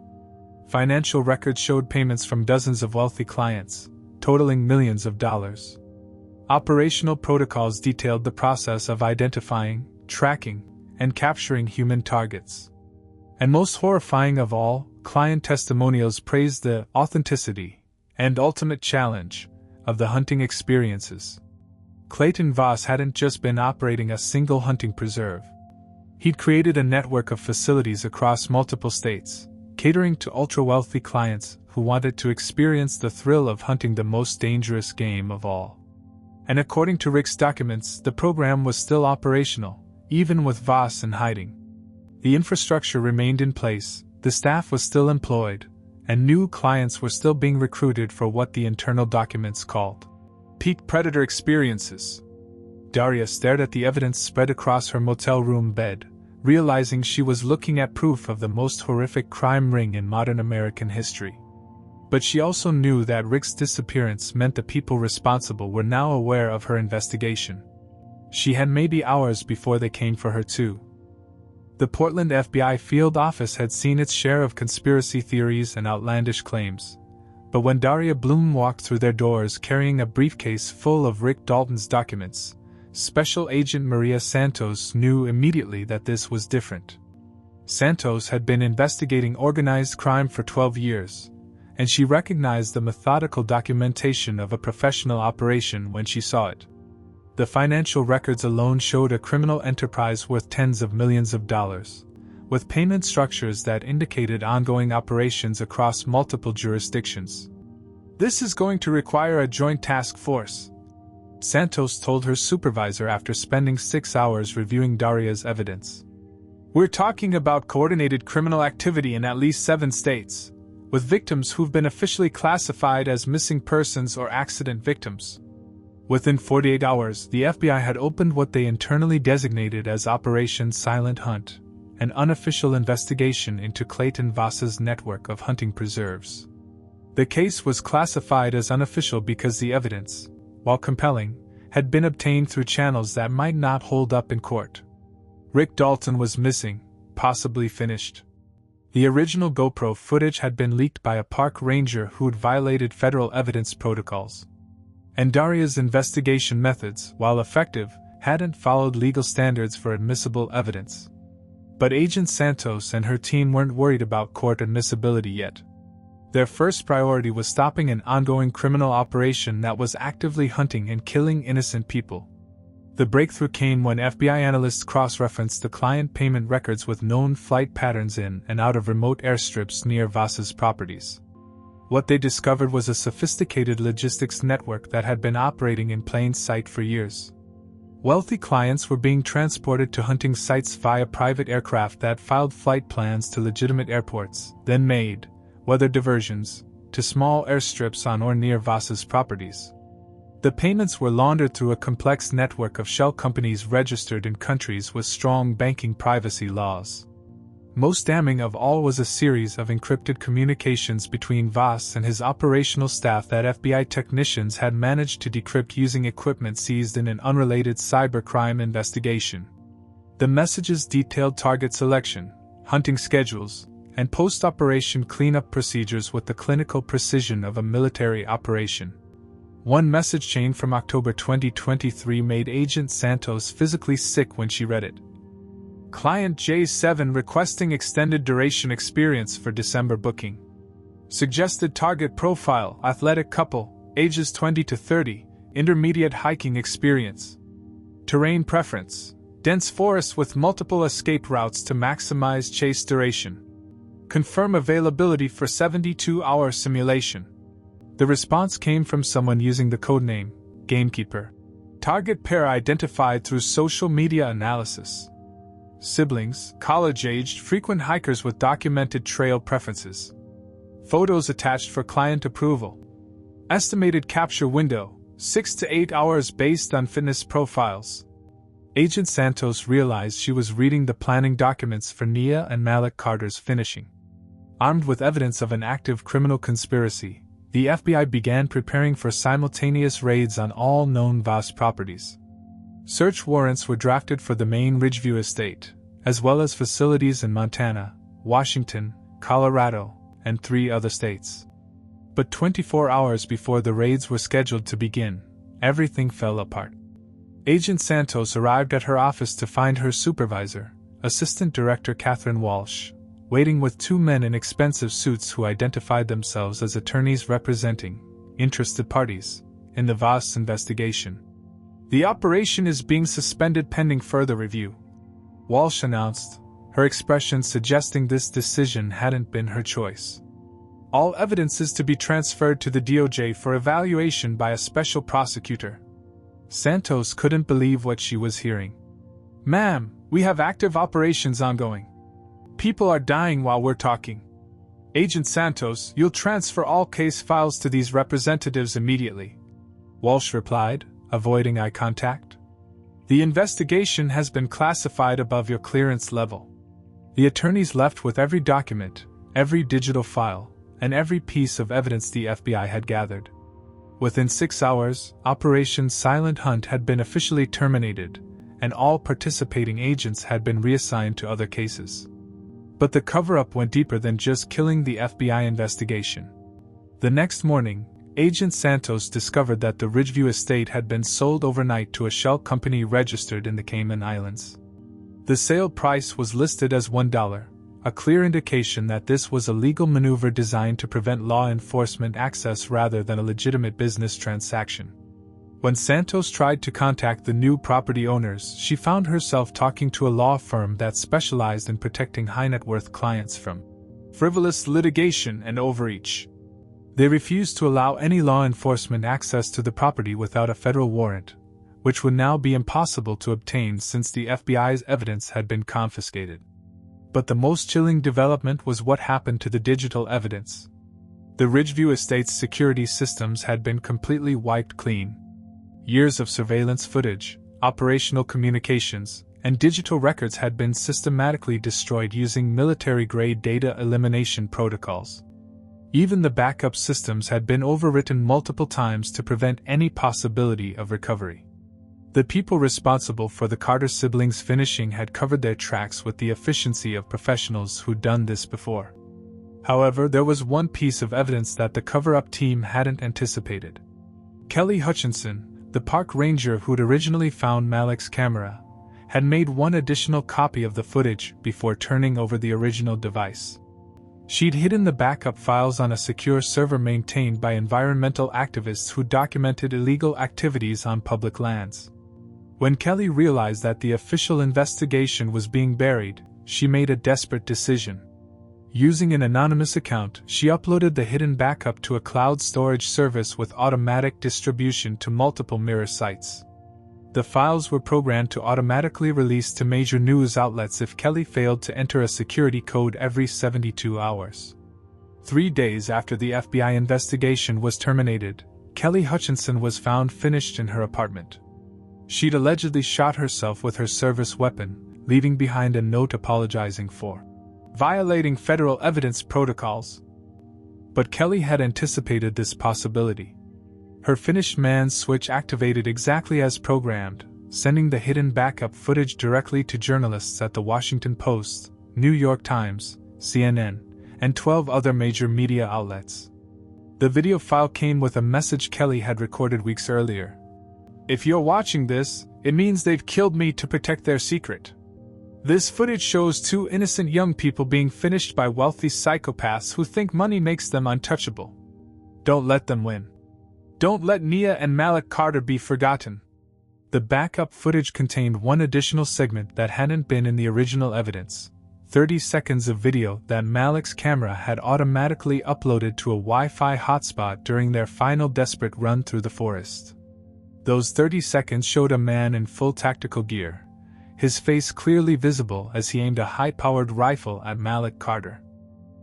Financial records showed payments from dozens of wealthy clients, totaling millions of dollars. Operational protocols detailed the process of identifying, tracking, and capturing human targets. And most horrifying of all, client testimonials praised the authenticity and ultimate challenge of the hunting experiences. Clayton Voss hadn't just been operating a single hunting preserve. He'd created a network of facilities across multiple states, catering to ultra-wealthy clients who wanted to experience the thrill of hunting the most dangerous game of all. And according to Rick's documents, the program was still operational, even with Voss in hiding. The infrastructure remained in place, the staff was still employed, and new clients were still being recruited for what the internal documents called peak predator experiences. Daria stared at the evidence spread across her motel room bed, realizing she was looking at proof of the most horrific crime ring in modern American history. But she also knew that Rick's disappearance meant the people responsible were now aware of her investigation. She had maybe hours before they came for her too. The Portland FBI field office had seen its share of conspiracy theories and outlandish claims. But when Daria Bloom walked through their doors carrying a briefcase full of Rick Dalton's documents, Special Agent Maria Santos knew immediately that this was different. Santos had been investigating organized crime for 12 years, and she recognized the methodical documentation of a professional operation when she saw it. The financial records alone showed a criminal enterprise worth tens of millions of dollars, with payment structures that indicated ongoing operations across multiple jurisdictions. "This is going to require a joint task force," Santos told her supervisor after spending 6 hours reviewing Daria's evidence. "We're talking about coordinated criminal activity in at least 7 states, with victims who've been officially classified as missing persons or accident victims." Within 48 hours, the FBI had opened what they internally designated as Operation Silent Hunt, an unofficial investigation into Clayton Voss's network of hunting preserves. The case was classified as unofficial because the evidence, while compelling, had been obtained through channels that might not hold up in court. Rick Dalton was missing, possibly finished. The original GoPro footage had been leaked by a park ranger who'd violated federal evidence protocols. And Daria's investigation methods, while effective, hadn't followed legal standards for admissible evidence. But Agent Santos and her team weren't worried about court admissibility yet. Their first priority was stopping an ongoing criminal operation that was actively hunting and killing innocent people. The breakthrough came when FBI analysts cross-referenced the client payment records with known flight patterns in and out of remote airstrips near Voss's properties. What they discovered was a sophisticated logistics network that had been operating in plain sight for years. Wealthy clients were being transported to hunting sites via private aircraft that filed flight plans to legitimate airports, then made weather diversions to small airstrips on or near Voss's properties. The payments were laundered through a complex network of shell companies registered in countries with strong banking privacy laws. Most damning of all was a series of encrypted communications between Voss and his operational staff that FBI technicians had managed to decrypt using equipment seized in an unrelated cybercrime investigation. The messages detailed target selection, hunting schedules, and post-operation cleanup procedures with the clinical precision of a military operation. One message chain from October 2023 made Agent Santos physically sick when she read it. Client J7 requesting extended duration experience for December booking. Suggested target profile, athletic couple, ages 20 to 30, intermediate hiking experience. Terrain preference, Dense forests with multiple escape routes to maximize chase duration. Confirm availability for 72-hour simulation. The response came from someone using the codename Gamekeeper. Target pair identified through social media analysis. Siblings, college-aged, frequent hikers with documented trail preferences. Photos attached for client approval. Estimated capture window, 6 to 8 hours based on fitness profiles. Agent Santos realized she was reading the planning documents for Nia and Malik Carter's finishing. Armed with evidence of an active criminal conspiracy, the FBI began preparing for simultaneous raids on all known Voss properties. Search warrants were drafted for the main Ridgeview estate, as well as facilities in Montana, Washington, Colorado, and 3 other states. But 24 hours before the raids were scheduled to begin, everything fell apart. Agent Santos arrived at her office to find her supervisor, Assistant Director Catherine Walsh, waiting with 2 men in expensive suits who identified themselves as attorneys representing interested parties in the Voss investigation. The operation is being suspended pending further review, Walsh announced, her expression suggesting this decision hadn't been her choice. All evidence is to be transferred to the DOJ for evaluation by a special prosecutor. Santos couldn't believe what she was hearing. Ma'am, we have active operations ongoing. People are dying while we're talking. Agent Santos, you'll transfer all case files to these representatives immediately, Walsh replied, avoiding eye contact. The investigation has been classified above your clearance level. The attorneys left with every document, every digital file, and every piece of evidence the FBI had gathered. Within 6 hours, Operation Silent Hunt had been officially terminated, and all participating agents had been reassigned to other cases. But the cover-up went deeper than just killing the FBI investigation. The next morning, Agent Santos discovered that the Ridgeview estate had been sold overnight to a shell company registered in the Cayman Islands. The sale price was listed as $1, a clear indication that this was a legal maneuver designed to prevent law enforcement access rather than a legitimate business transaction. When Santos tried to contact the new property owners, she found herself talking to a law firm that specialized in protecting high-net-worth clients from frivolous litigation and overreach. They refused to allow any law enforcement access to the property without a federal warrant, which would now be impossible to obtain since the FBI's evidence had been confiscated. But the most chilling development was what happened to the digital evidence. The Ridgeview estate's security systems had been completely wiped clean. Years of surveillance footage, operational communications, and digital records had been systematically destroyed using military-grade data elimination protocols. Even the backup systems had been overwritten multiple times to prevent any possibility of recovery. The people responsible for the Carter siblings' finishing had covered their tracks with the efficiency of professionals who'd done this before. However, there was one piece of evidence that the cover-up team hadn't anticipated. Kelly Hutchinson, the park ranger who'd originally found Malik's camera, had made one additional copy of the footage before turning over the original device. She'd hidden the backup files on a secure server maintained by environmental activists who documented illegal activities on public lands. When Kelly realized that the official investigation was being buried, she made a desperate decision. Using an anonymous account, she uploaded the hidden backup to a cloud storage service with automatic distribution to multiple mirror sites. The files were programmed to automatically release to major news outlets if Kelly failed to enter a security code every 72 hours. 3 days after the FBI investigation was terminated, Kelly Hutchinson was found finished in her apartment. She'd allegedly shot herself with her service weapon, leaving behind a note apologizing for violating federal evidence protocols. But Kelly had anticipated this possibility. Her finished man's switch activated exactly as programmed, sending the hidden backup footage directly to journalists at The Washington Post, New York Times, CNN, and 12 other major media outlets. The video file came with a message Kelly had recorded weeks earlier. "If you're watching this, it means they've killed me to protect their secret. This footage shows 2 innocent young people being finished by wealthy psychopaths who think money makes them untouchable. Don't let them win. Don't let Nia and Malik Carter be forgotten." The backup footage contained one additional segment that hadn't been in the original evidence: 30 seconds of video that Malik's camera had automatically uploaded to a Wi-Fi hotspot during their final desperate run through the forest. Those 30 seconds showed a man in full tactical gear, his face clearly visible as he aimed a high-powered rifle at Malik Carter.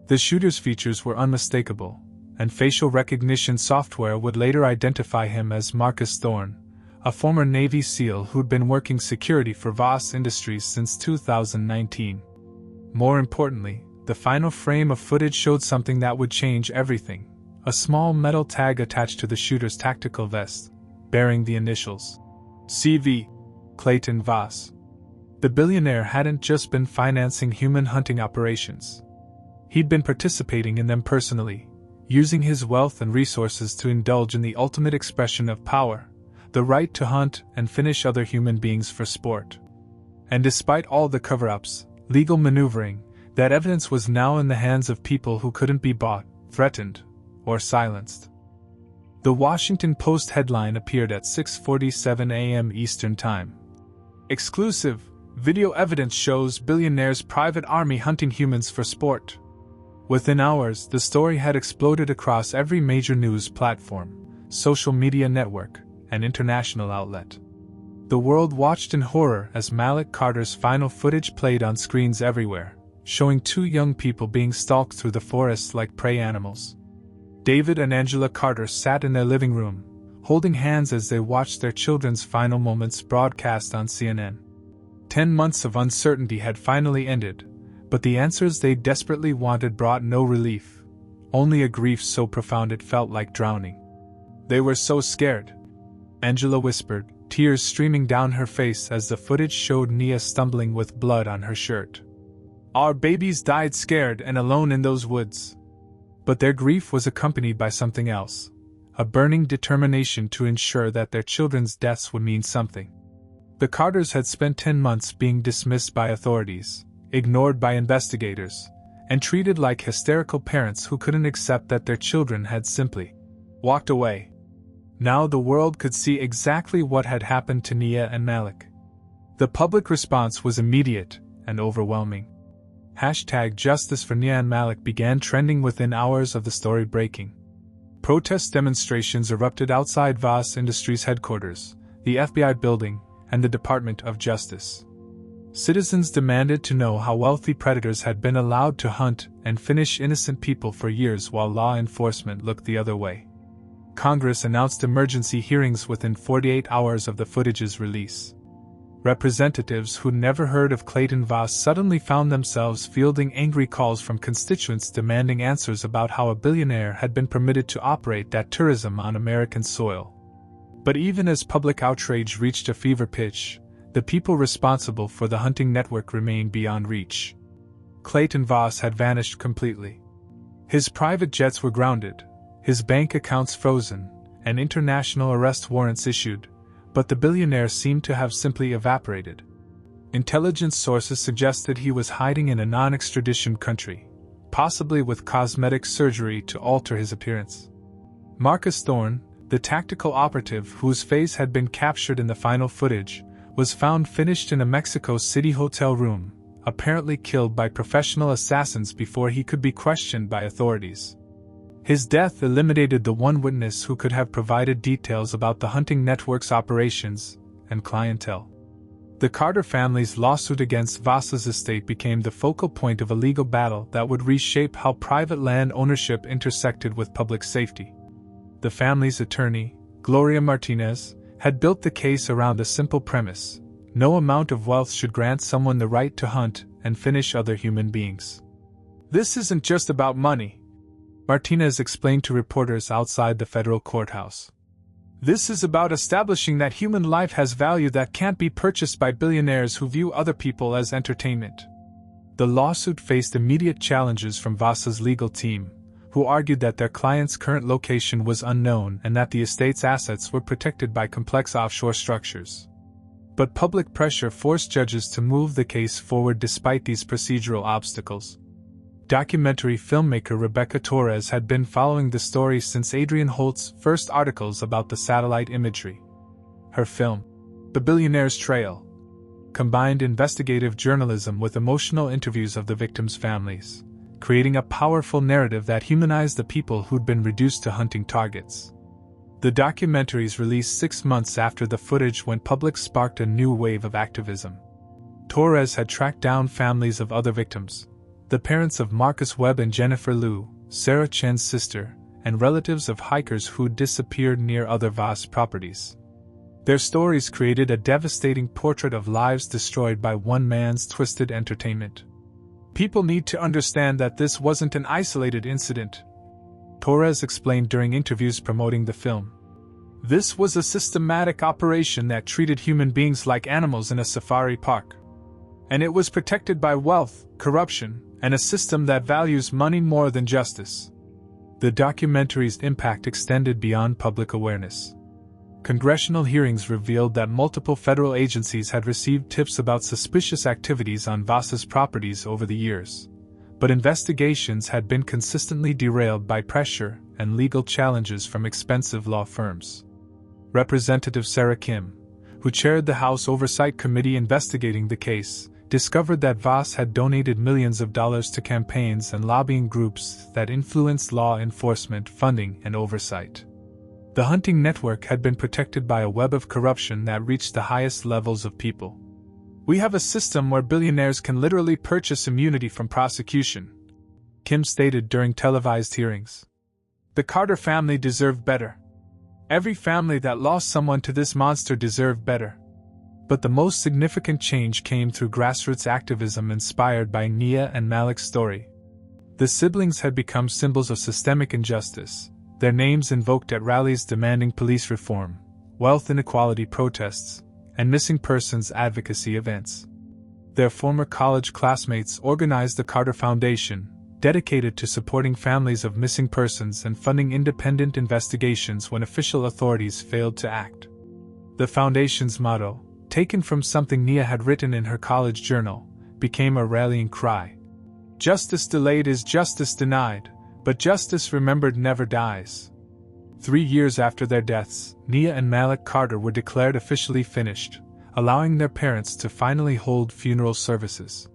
The shooter's features were unmistakable, and facial recognition software would later identify him as Marcus Thorne, a former Navy SEAL who'd been working security for Voss Industries since 2019. More importantly, the final frame of footage showed something that would change everything: a small metal tag attached to the shooter's tactical vest, bearing the initials CV, Clayton Voss. The billionaire hadn't just been financing human hunting operations. He'd been participating in them personally, using his wealth and resources to indulge in the ultimate expression of power, the right to hunt and finish other human beings for sport. And despite all the cover-ups, legal maneuvering, that evidence was now in the hands of people who couldn't be bought, threatened, or silenced. The Washington Post headline appeared at 6:47 a.m. Eastern Time. Exclusive: video evidence shows billionaire's private army hunting humans for sport. Within hours, the story had exploded across every major news platform, social media network, and international outlet. The world watched in horror as Malik Carter's final footage played on screens everywhere, showing two young people being stalked through the forest like prey animals. David and Angela Carter sat in their living room, holding hands as they watched their children's final moments broadcast on CNN. 10 months of uncertainty had finally ended, but the answers they desperately wanted brought no relief, only a grief so profound it felt like drowning. They were so scared, Angela whispered, tears streaming down her face as the footage showed Nia stumbling with blood on her shirt. Our babies died scared and alone in those woods. But their grief was accompanied by something else, a burning determination to ensure that their children's deaths would mean something. The Carters had spent 10 months being dismissed by authorities, ignored by investigators, and treated like hysterical parents who couldn't accept that their children had simply walked away. Now the world could see exactly what had happened to Nia and Malik. The public response was immediate and overwhelming. #Justice for Nia and Malik began trending within hours of the story breaking. Protest demonstrations erupted outside Voss Industries headquarters, the FBI building, and the Department of Justice. Citizens demanded to know how wealthy predators had been allowed to hunt and finish innocent people for years while law enforcement looked the other way. Congress announced emergency hearings within 48 hours of the footage's release. Representatives who'd never heard of Clayton Voss suddenly found themselves fielding angry calls from constituents demanding answers about how a billionaire had been permitted to operate that tourism on American soil. But even as public outrage reached a fever pitch, the people responsible for the hunting network remained beyond reach. Clayton Voss had vanished completely. His private jets were grounded, his bank accounts frozen, and international arrest warrants issued, but the billionaire seemed to have simply evaporated. Intelligence sources suggested he was hiding in a non-extradition country, possibly with cosmetic surgery to alter his appearance. Marcus Thorne, the tactical operative whose face had been captured in the final footage, was found finished in a Mexico City hotel room, apparently killed by professional assassins before he could be questioned by authorities. His death eliminated the one witness who could have provided details about the hunting network's operations and clientele. The Carter family's lawsuit against Voss's estate became the focal point of a legal battle that would reshape how private land ownership intersected with public safety. The family's attorney, Gloria Martinez, had built the case around a simple premise: no amount of wealth should grant someone the right to hunt and finish other human beings. This isn't just about money, Martinez explained to reporters outside the federal courthouse. This is about establishing that human life has value that can't be purchased by billionaires who view other people as entertainment. The lawsuit faced immediate challenges from Voss's legal team, who argued that their client's current location was unknown and that the estate's assets were protected by complex offshore structures. But public pressure forced judges to move the case forward despite these procedural obstacles. Documentary filmmaker Rebecca Torres had been following the story since Adrian Holt's first articles about the satellite imagery. Her film, The Billionaire's Trail combined investigative journalism with emotional interviews of the victims' families, creating a powerful narrative that humanized the people who'd been reduced to hunting targets. The documentaries released 6 months after the footage went public sparked a new wave of activism. Torres had tracked down families of other victims, the parents of Marcus Webb and Jennifer Liu, Sarah Chen's sister, and relatives of hikers who'd disappeared near other Voss properties. Their stories created a devastating portrait of lives destroyed by one man's twisted entertainment. People need to understand that this wasn't an isolated incident, Torres explained during interviews promoting the film. This was a systematic operation that treated human beings like animals in a safari park. And it was protected by wealth, corruption, and a system that values money more than justice. The documentary's impact extended beyond public awareness. Congressional hearings revealed that multiple federal agencies had received tips about suspicious activities on Voss's properties over the years, but investigations had been consistently derailed by pressure and legal challenges from expensive law firms. Representative Sarah Kim, who chaired the House Oversight Committee investigating the case, discovered that Voss had donated millions of dollars to campaigns and lobbying groups that influenced law enforcement funding and oversight. The hunting network had been protected by a web of corruption that reached the highest levels of people. "We have a system where billionaires can literally purchase immunity from prosecution," Kim stated during televised hearings. "The Carter family deserved better. Every family that lost someone to this monster deserved better." But the most significant change came through grassroots activism inspired by Nia and Malik's story. The siblings had become symbols of systemic injustice, their names invoked at rallies demanding police reform, wealth inequality protests, and missing persons advocacy events. Their former college classmates organized the Carter Foundation, dedicated to supporting families of missing persons and funding independent investigations when official authorities failed to act. The foundation's motto, taken from something Nia had written in her college journal, became a rallying cry. "Justice delayed is justice denied, but justice remembered never dies." 3 years after their deaths, Nia and Malik Carter were declared officially finished, allowing their parents to finally hold funeral services.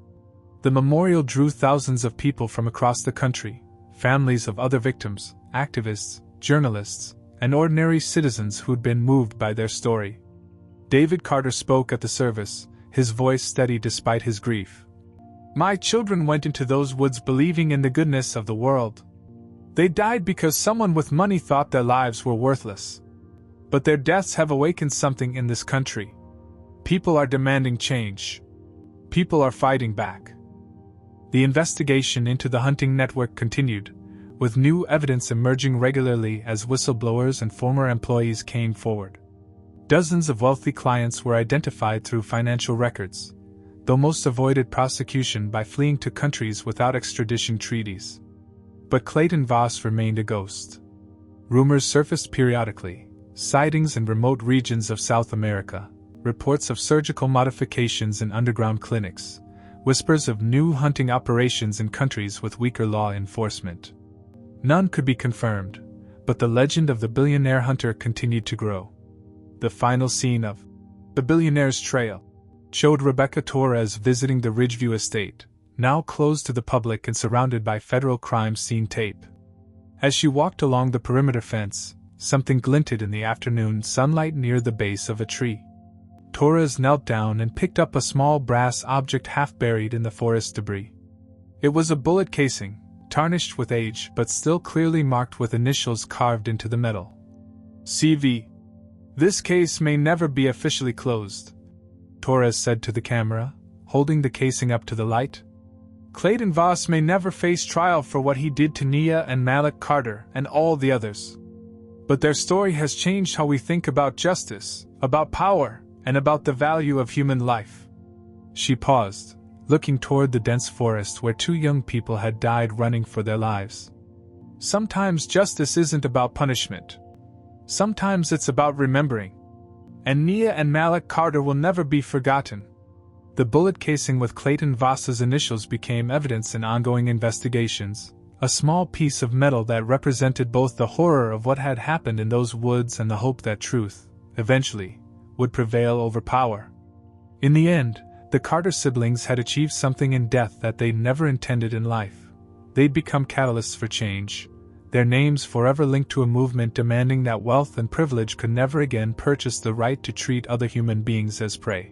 The memorial drew thousands of people from across the country, families of other victims, activists, journalists, and ordinary citizens who'd been moved by their story. David Carter spoke at the service, his voice steady despite his grief. "My children went into those woods believing in the goodness of the world. They died because someone with money thought their lives were worthless. But their deaths have awakened something in this country. People are demanding change. People are fighting back." The investigation into the hunting network continued, with new evidence emerging regularly as whistleblowers and former employees came forward. Dozens of wealthy clients were identified through financial records, though most avoided prosecution by fleeing to countries without extradition treaties. But Clayton Voss remained a ghost. Rumors surfaced periodically, sightings in remote regions of South America, reports of surgical modifications in underground clinics, whispers of new hunting operations in countries with weaker law enforcement. None could be confirmed, but the legend of the billionaire hunter continued to grow. The final scene of The Billionaire's Trail showed Rebecca Torres visiting the Ridgeview estate, now closed to the public and surrounded by federal crime scene tape. As she walked along the perimeter fence, something glinted in the afternoon sunlight near the base of a tree. Torres knelt down and picked up a small brass object half buried in the forest debris. It was a bullet casing, tarnished with age but still clearly marked with initials carved into the metal. "CV. This case may never be officially closed," Torres said to the camera, holding the casing up to the light. "Clayton Voss may never face trial for what he did to Nia and Malik Carter and all the others. But their story has changed how we think about justice, about power, and about the value of human life." She paused, looking toward the dense forest where 2 young people had died running for their lives. "Sometimes justice isn't about punishment. Sometimes it's about remembering. And Nia and Malik Carter will never be forgotten." The bullet casing with Clayton Voss's initials became evidence in ongoing investigations, a small piece of metal that represented both the horror of what had happened in those woods and the hope that truth, eventually, would prevail over power. In the end, the Carter siblings had achieved something in death that they never intended in life. They'd become catalysts for change, their names forever linked to a movement demanding that wealth and privilege could never again purchase the right to treat other human beings as prey.